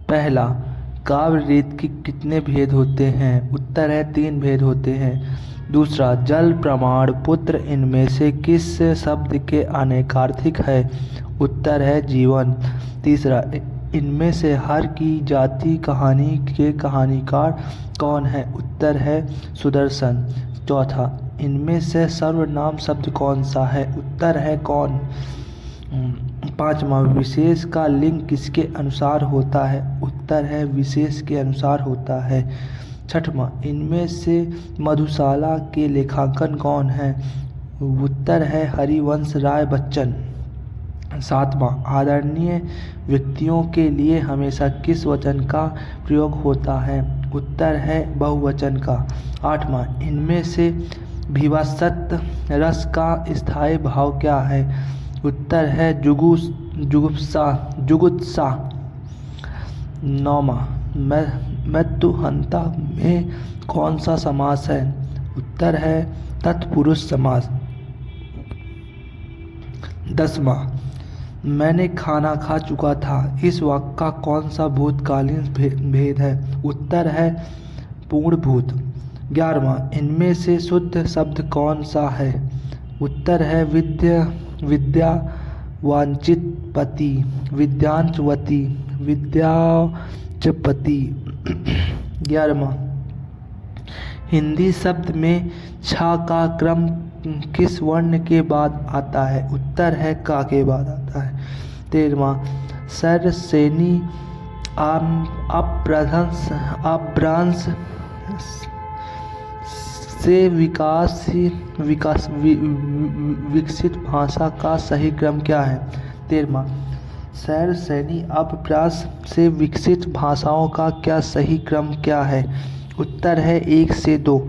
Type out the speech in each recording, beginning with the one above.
पहला, काव्य रीत के कितने भेद होते हैं? उत्तर है 3 भेद होते हैं। दूसरा, जल, प्रमाण, पुत्र इनमें से किस शब्द के अनेकार्थक है? उत्तर है जीवन। तीसरा, इनमें से हर की जाति कहानी के कहानीकार कौन है? उत्तर है सुदर्शन। चौथा, इनमें से सर्वनाम शब्द कौन सा है? उत्तर है कौन। पांचवा, विशेष का लिंग किसके अनुसार होता है? उत्तर है विशेष के अनुसार होता है। छठवां, इनमें से मधुशाला के लेखांकन कौन है? उत्तर है हरिवंश राय बच्चन। सातवां, आदरणीय व्यक्तियों के लिए हमेशा किस वचन का प्रयोग होता है? उत्तर है बहुवचन का। आठवां, इनमें से विभत्सत रस का स्थायी भाव क्या है? उत्तर है जुगुप्सा। नौवां, मृत्युहंता में कौन सा समास है? उत्तर है तत्पुरुष समास। 10वां, मैंने खाना खा चुका था, इस वाक्य का कौन सा भूतकालीन भेद है? उत्तर है पूर्ण भूत। 11वां, इनमें से शुद्ध शब्द कौन सा है? उत्तर है विद्या वांचित पति, विद्यांचवती, विद्याचपति। 11वां, हिंदी शब्द में छा का क्रम किस वर्ण के बाद आता है? उत्तर है का के बाद आता है। 13वां, सरसेनी अपभ्रंश से विकसित भाषा का सही क्रम क्या है? 13वां, सरसेनी अपभ्रंश से विकसित भाषाओं का क्या सही क्रम क्या है? उत्तर है 1 से 2।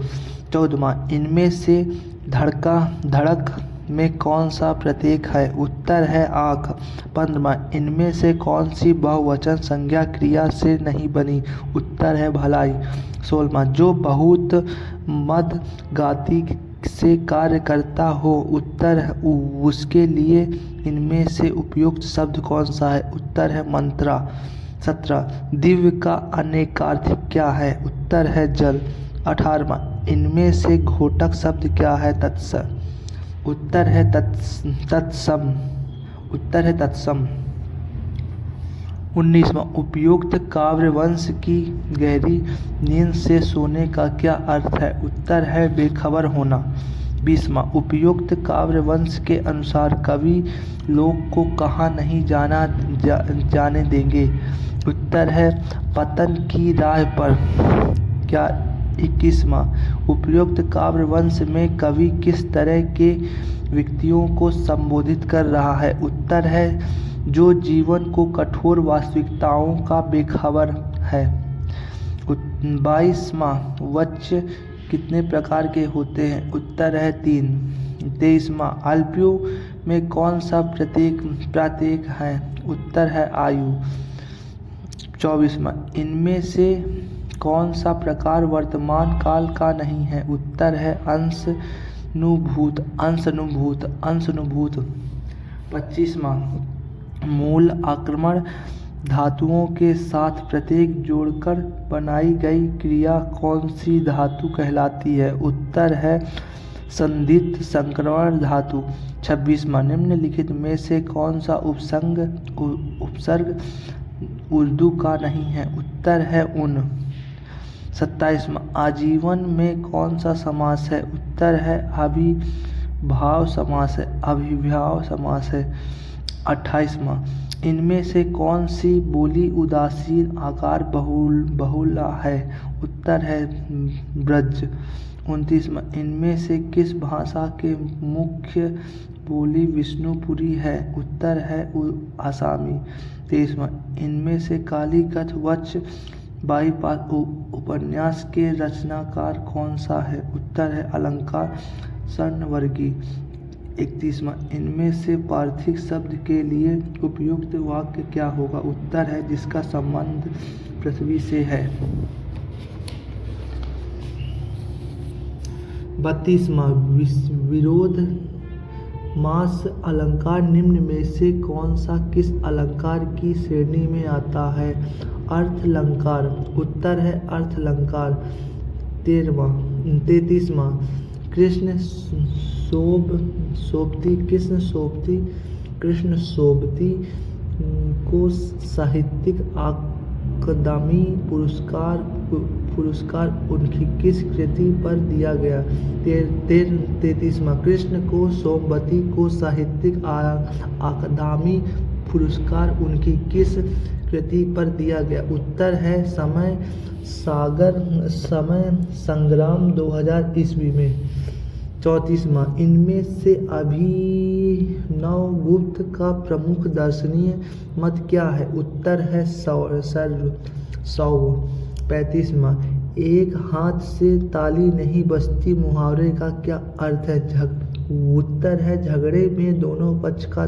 14वां, इनमें से धड़क में कौन सा प्रतीक है? उत्तर है आँख। 15वां, इनमें से कौन सी बहुवचन संज्ञा क्रिया से नहीं बनी? उत्तर है भलाई। 16वां, जो बहुत मद गाती से कार्य करता हो, उत्तर है उसके लिए इनमें से उपयुक्त शब्द कौन सा है? उत्तर है मंत्रा। 17, दिव्य का अनेकार्थक क्या है? उत्तर है जल। 18वां, इनमें से घोटक शब्द क्या है? तत्सम। उत्तर है तत्सम। 19वां, उपयुक्त काव्यवंश की गहरी नींद से सोने का क्या अर्थ है? उत्तर है बेखबर होना। 20वां, उपयुक्त काव्यवंश के अनुसार कवि लोक को कहाँ नहीं जाने देंगे? उत्तर है पतन की राह पर। क्या 21वां, उपयुक्त काव्यवंश में कवि किस तरह के व्यक्तियों को संबोधित कर रहा है? उत्तर है जो जीवन को कठोर वास्तविकताओं का बेखबर है। 22वां, वच्य कितने प्रकार के होते हैं? उत्तर है 3। 23वां, अल्पियों में कौन सा प्रतीक है? उत्तर है आयु। 24वां, इनमें से कौन सा प्रकार वर्तमान काल का नहीं है? उत्तर है अंशानुभूत। 25वां, मूल आक्रमण धातुओं के साथ प्रतीक जोड़कर बनाई गई क्रिया कौन सी धातु कहलाती है? उत्तर है संधित संक्रमण धातु। 26वां, निम्नलिखित में से कौन सा उपसर्ग उर्दू का नहीं है? उत्तर है उन। 27वां, आजीवन में कौन सा समास है? उत्तर है अभिभाव समास है। 28वां, इनमें से कौन सी बोली उदासीन आकार बहुला है? उत्तर है ब्रज। 29वां, इनमें से किस भाषा के मुख्य बोली विष्णुपुरी है? उत्तर है आसामी। 23वां, इनमें से कालीकट वच्य बाईपास उपन्यास के रचनाकार कौन सा है? उत्तर है अलंकार स्वर्णवर्गी। 31वां, इनमें से पार्थिव शब्द के लिए उपयुक्त वाक्य क्या होगा? उत्तर है जिसका संबंध पृथ्वी से है। 32वां, विरोध मास अलंकार निम्न में से कौन सा किस अलंकार की श्रेणी में आता है? अर्थालंकार। उत्तर है अर्थालंकार। 33वां कृष्ण शोभती को साहित्यिक अकादमी पुरस्कार उनकी किस कृति पर दिया गया? 33वां कृष्ण को सोमवती को साहित्यिक अकादमी पुरस्कार उनकी किस कृति पर दिया गया? उत्तर है समय संग्राम 2000 ईस्वी में। 34वां इनमें से अभिनव गुप्त का प्रमुख दार्शनिक मत क्या है? उत्तर है शैव। 35वां एक हाथ से ताली नहीं बजती मुहावरे का क्या अर्थ है? उत्तर है झगड़े में दोनों पक्ष का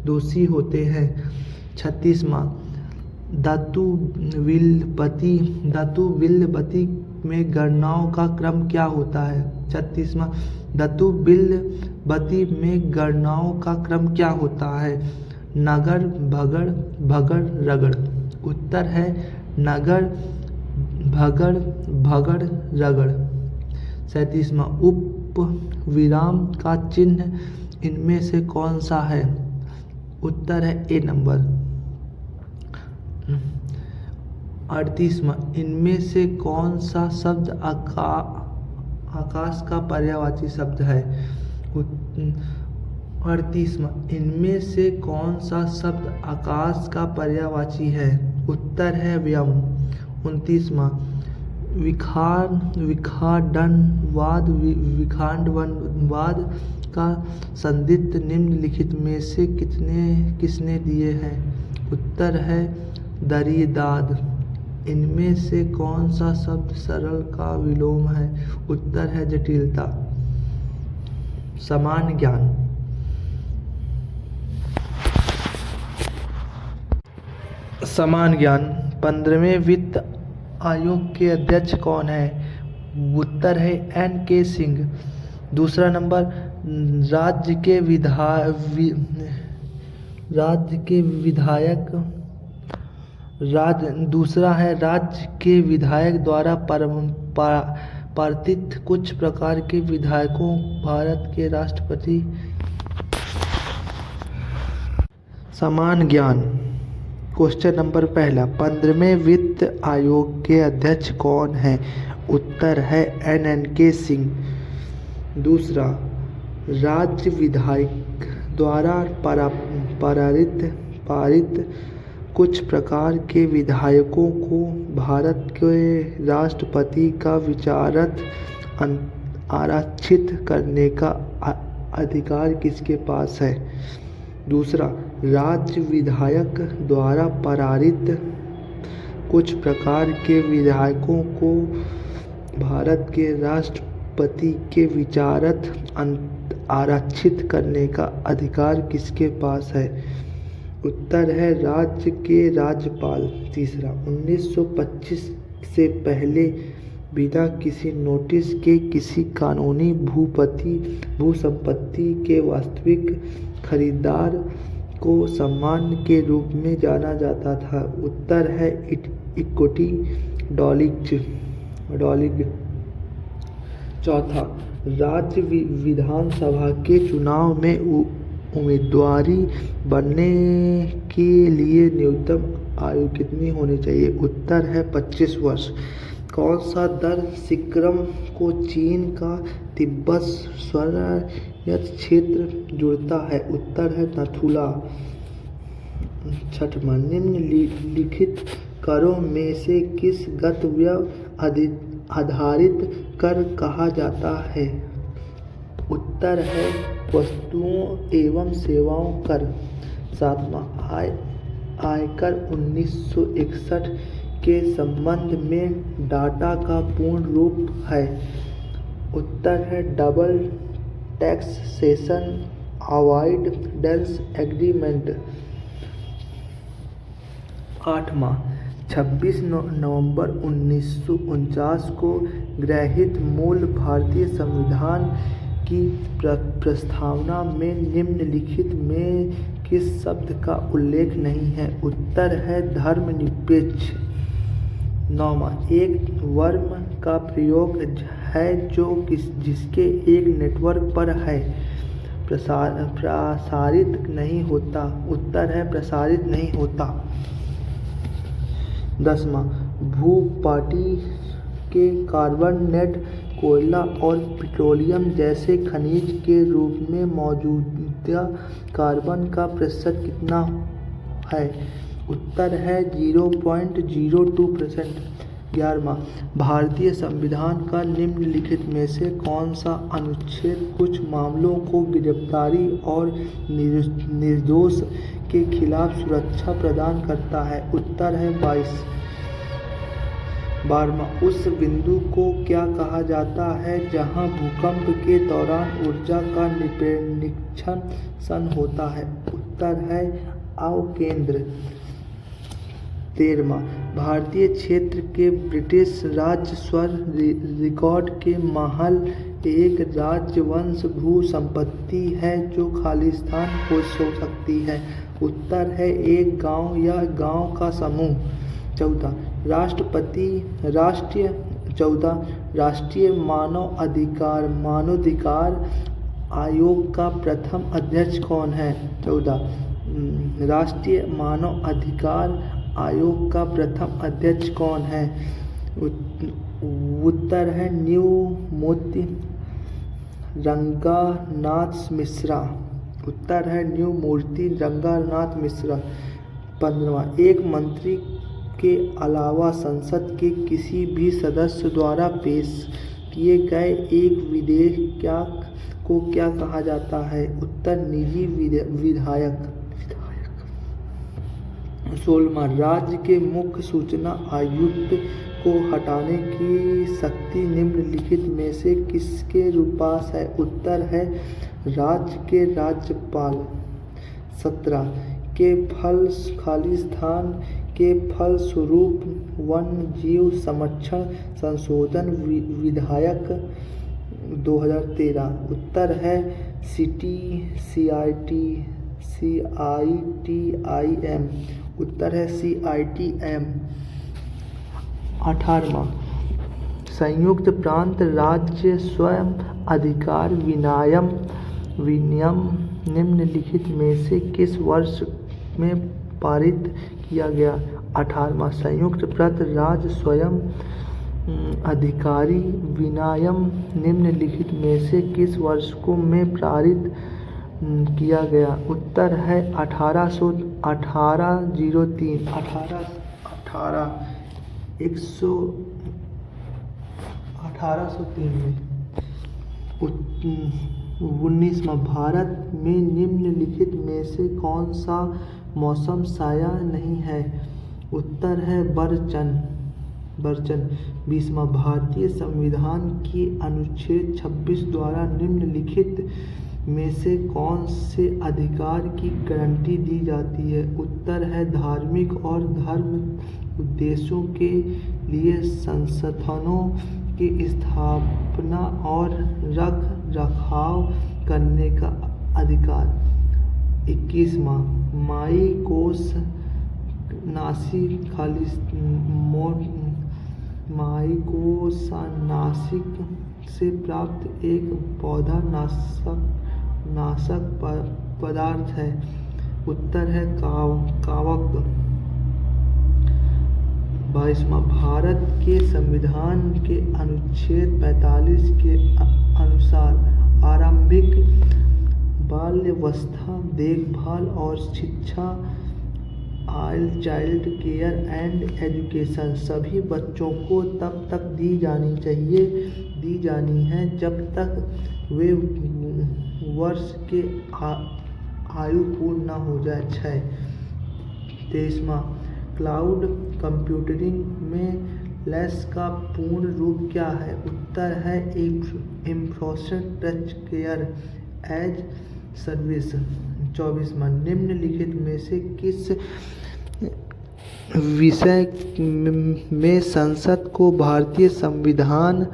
दोषी होते हैं। 36वां धातु विल्लपति में गणनाओं का क्रम क्या होता है? 36वां धातु विल्लपति में गणनाओं का क्रम क्या होता है? नगर भगड़ रगड़। उत्तर है नगर भगड़ रगड़। 37वां उप विराम का चिन्ह इनमें से कौन सा है? उत्तर है ए नंबर। 38वां इनमें से कौन सा शब्द आकाश का पर्यायवाची शब्द है? 38वां इनमें से कौन सा शब्द आकाश का पर्यायवाची है? उत्तर है व्यम। 29वां विखंडनवाद का संदिग्ध निम्नलिखित में से किसने दिए हैं? उत्तर है दरिदाद। इनमें से कौन सा शब्द सरल का विलोम है? उत्तर है जटिलता। समान ज्ञान। समान ज्ञान 15वें वित्त आयोग के अध्यक्ष कौन है? उत्तर है N.K. सिंह। दूसरा नंबर दूसरा है राज्य के विधायक द्वारा पारित कुछ प्रकार के विधेयकों भारत के राष्ट्रपति। समान ज्ञान। क्वेश्चन नंबर पहला 15वें वित्त आयोग के अध्यक्ष कौन है? उत्तर है N.K. सिंह। दूसरा राज्य विधायक द्वारा पारित कुछ प्रकार के विधेयकों को भारत के राष्ट्रपति का विचारक आरक्षित करने का अधिकार किसके पास है? दूसरा राज्य विधायक द्वारा पारित कुछ प्रकार के विधेयकों को भारत के राष्ट्रपति के विचारक आरक्षित करने का अधिकार किसके पास है? उत्तर है राज्य के राज्यपाल। तीसरा 1925 से पहले बिना किसी नोटिस के किसी कानूनी भूसंपत्ति के वास्तविक खरीदार को सामान्य के रूप में जाना जाता था। उत्तर है इक्विटी डॉलिंग। चौथा राज्य विधानसभा के चुनाव में उम्मीदवारी बनने के लिए न्यूनतम आयु कितनी होनी चाहिए? उत्तर है 25 वर्ष। कौन सा दर सिक्किम को चीन का तिब्बत स्वायत्त क्षेत्र जोड़ता है? उत्तर है नाथुला। छठवां निम्नलिखित करों में से किस गत व्यय आधारित कर कहा जाता है? उत्तर है वस्तुओं एवं सेवाओं कर। सातवां आयकर 1961 के संबंध में डाटा का पूर्ण रूप है? उत्तर है डबल टैक्सेशन अवॉइडेंस एग्रीमेंट। 8वां 26 नवंबर 1949 को गृहीत मूल भारतीय संविधान की प्रस्तावना में निम्नलिखित में किस शब्द का उल्लेख नहीं है? उत्तर है धर्मनिरपेक्ष। 9वां, एक वर्म का प्रयोग है जो जिसके एक नेटवर्क पर है प्रसारित नहीं होता। उत्तर है प्रसारित नहीं होता। 10वां, भूपाटी के कार्बन नेट कोयला और पेट्रोलियम जैसे खनिज के रूप में मौजूदा कार्बन का प्रतिशत कितना है? उत्तर है 0.02%। 11वां, भारतीय संविधान का निम्नलिखित में से कौन सा अनुच्छेद कुछ मामलों को गिरफ्तारी और निर्दोष के खिलाफ सुरक्षा प्रदान करता है? उत्तर है 22। 12वां, उस बिंदु को क्या कहा जाता है जहां भूकंप के दौरान ऊर्जा का निष्कर्षण होता है? उत्तर है अवकेंद्र। 13वां, भारतीय क्षेत्र के ब्रिटिश राजस्व रिकॉर्ड के महल एक राजवंश भू संपत्ति है जो खालिस्तान हो सकती है। उत्तर है एक गांव या गांव का समूह। 14, राष्ट्रीय मानवाधिकार आयोग का प्रथम अध्यक्ष कौन है? 14, राष्ट्रीय मानवाधिकार आयोग का प्रथम अध्यक्ष कौन है? उत्तर है न्यायमूर्ति रंगनाथ मिश्रा। उत्तर है न्यायमूर्ति रंगनाथ मिश्रा। 15वां, एक मंत्री के अलावा संसद के किसी भी सदस्य द्वारा पेश किए गए एक विधेयक को क्या कहा जाता है? उत्तर निजी विधायक। 16वां, राज्य के मुख्य सूचना आयुक्त को हटाने की शक्ति निम्नलिखित में से किसके पास है? उत्तर है राज्य के राज्यपाल। 17, के खालिस्तान के फलस्वरूप वन्यजीव संरक्षण संशोधन विधेयक 2013। उत्तर है CITIM। उत्तर है CITM। 18वां, संयुक्त प्रांत राज्य स्वयं अधिकार विनियम निम्नलिखित में से किस वर्ष में पारित किया गया? 18वां, संयुक्त प्रांत राज्य स्वयं अधिकारी विनियम निम्नलिखित में से किस वर्ष में पारित किया गया? उत्तर है 1803 में। 19वां, भारत में निम्नलिखित में से कौन सा मौसम साया नहीं है? उत्तर है बरचन। 20वां, भारतीय संविधान की अनुच्छेद 26 द्वारा निम्नलिखित में से कौन से अधिकार की गारंटी दी जाती है? उत्तर है धार्मिक और धर्म उद्देश्यों के लिए संस्थानों की स्थापना और रख रखाव करने का अधिकार। 21वां, माई कोस नासिक से प्राप्त एक पौधा नाशक पदार्थ है। उत्तर है कावक। 22वां, भारत के संविधान के अनुच्छेद 45 के अनुसार आरंभिक बाल्यावस्था देखभाल और शिक्षा चाइल्ड केयर एंड एजुकेशन सभी बच्चों को तब तक दी जानी है जब तक वे वर्ष के आयु पूर्ण न हो जाए। 23वां, क्लाउड कंप्यूटिंग में लैस का पूर्ण रूप क्या है? उत्तर है इंफ्रास्ट्रक्चर एज सर्विस। 24वां, निम्नलिखित में से किस विषय में संसद को भारतीय संविधान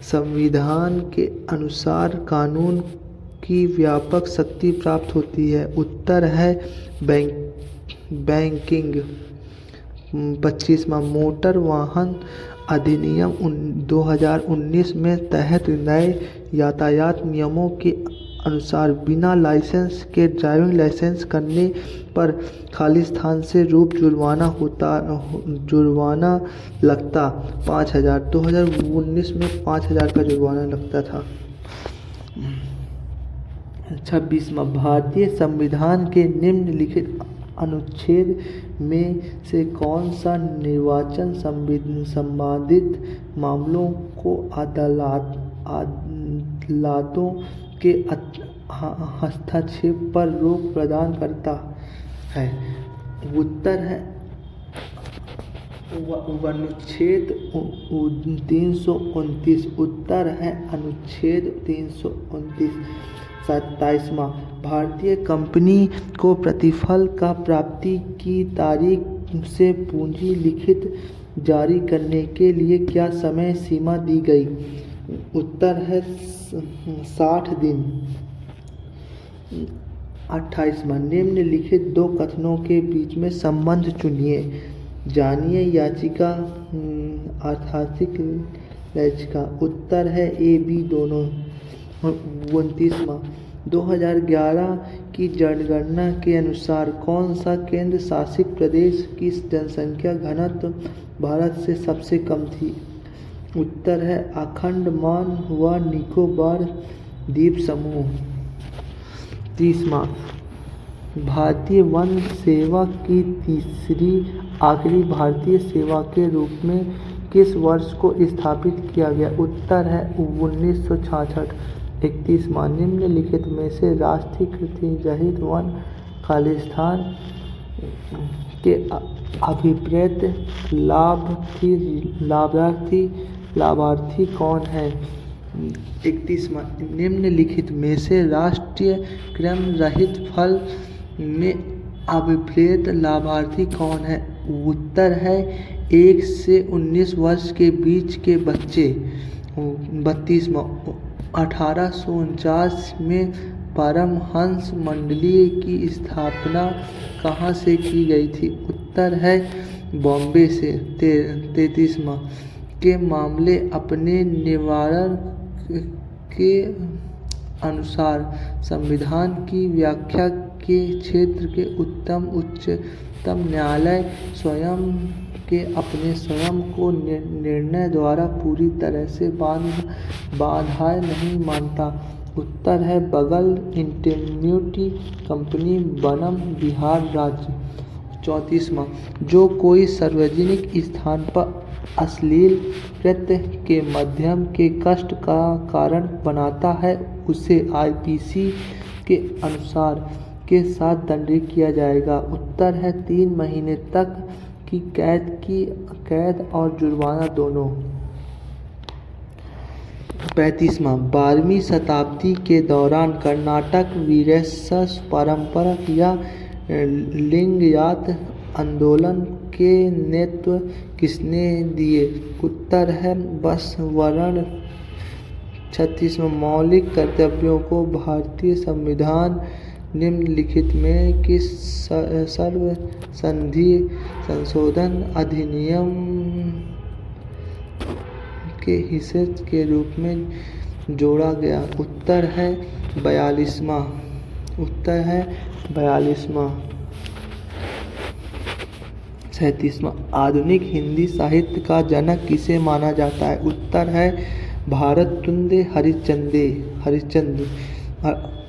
संविधान के अनुसार कानून की व्यापक शक्ति प्राप्त होती है। उत्तर है बैंकिंग। 25वां मोटर वाहन अधिनियम 2019 में तहत नए यातायात नियमों के अनुसार बिना लाइसेंस के ड्राइविंग लाइसेंस करने पर खालिस्तान से रूप जुर्माना लगता 5,000। 2019 में 5,000 का जुर्माना लगता था। 26वां भारतीय संविधान के निम्नलिखित अनुच्छेद में से कौन सा निर्वाचन संबंधित मामलों को अदालतों के हस्तक्षेप पर रोक प्रदान करता है? उत्तर है अनुच्छेद 329। उत्तर है अनुच्छेद 329। 27वां भारतीय कंपनी को प्रतिफल का प्राप्ति की तारीख से पूंजी लिखित जारी करने के लिए क्या समय सीमा दी गई? उत्तर है 60 दिन। 28वां निम्नलिखित दो कथनों के बीच में संबंध चुनिए। जानिए याचिका आर्थिक याचिका। उत्तर है ए बी दोनों। 29वां 2011 की जनगणना के अनुसार कौन सा केंद्र शासित प्रदेश की जनसंख्या घनत्व भारत से सबसे कम थी? उत्तर है अंडमान व निकोबार द्वीप समूह। 30वां भारतीय वन सेवा की तीसरी आखिरी भारतीय सेवा के रूप में किस वर्ष को स्थापित किया गया? उत्तर है 1966। 31वां निम्नलिखित में से राष्ट्रीयकृत रहित वन खालिस्तान के अभिप्रेत लाभार्थी कौन है? 31वां निम्नलिखित में से राष्ट्रीय क्रम रहित फल में अभिप्रेत लाभार्थी कौन है? उत्तर है 1 से 19 वर्ष के बीच के बच्चे। 32वां 1849 में परमहंस मंडली की स्थापना कहाँ से की गई थी? उत्तर है बॉम्बे से। 33वां के मामले अपने निवारण के अनुसार संविधान की व्याख्या के क्षेत्र के उच्चतम न्यायालय स्वयं के अपने स्वयं को निर्णय द्वारा पूरी तरह से बाधाएं नहीं मानता। उत्तर है बगल इंटीग्रिटी कंपनी बनम बिहार राज्य। 34वां जो कोई सार्वजनिक स्थान पर अश्लील कृत्य के माध्यम के कष्ट का कारण बनाता है उसे IPC के अनुसार के साथ दंडित किया जाएगा। उत्तर है 3 महीने तक की कैद और जुर्माना दोनों। 35वां 12वीं शताब्दी के दौरान कर्नाटक वीरशैव परंपरा या लिंगायत आंदोलन के नेतृत्व किसने दिए? उत्तर है बसवण्ण। 36वां मौलिक कर्तव्यों को भारतीय संविधान निम्नलिखित में किस सर्वसंधि संशोधन अधिनियम के हिस्से के रूप में जोड़ा गया? उत्तर है 42वां। उत्तर है 42वां। 37वां आधुनिक हिंदी साहित्य का जनक किसे माना जाता है? उत्तर है भारतेंदु हरिश्चंद्र।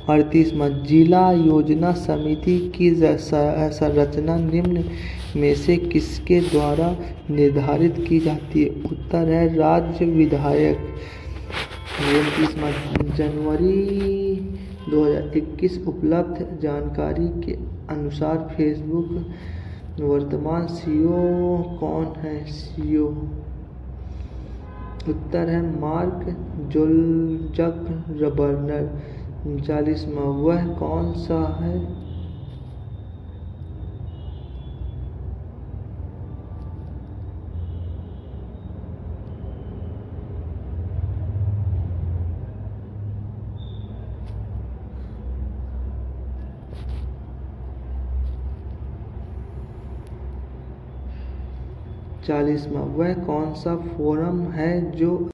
38वां जिला योजना समिति की संरचना निम्न में से किसके द्वारा निर्धारित की जाती है? उत्तर है राज्य विधायक। 29वां जनवरी 2021 उपलब्ध जानकारी के अनुसार फेसबुक वर्तमान CEO कौन है? CEO उत्तर है मार्क ज़ुकरबर्ग। 39वां वह कौन सा है? 40वां, वह कौन सा फोरम है जो